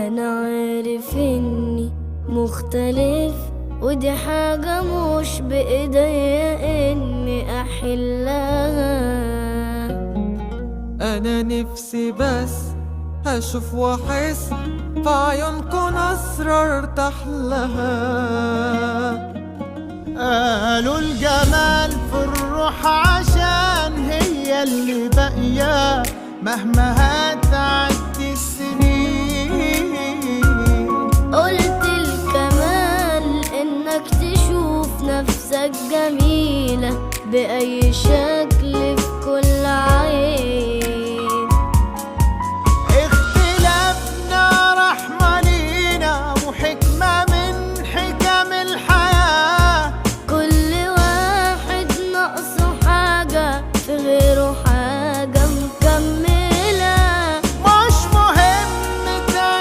أنا عارف إني مختلف، ودي حاجة مش بإيديا إني أحلها. أنا نفسي بس أشوف وأحس في عيونكن أسرار تحلها. قالوا الجمال في الروح عشان هي اللي باقية مهما هتعدي السنين. قلت الكمال إنك تشوف نفسك جميلة بأي شكل،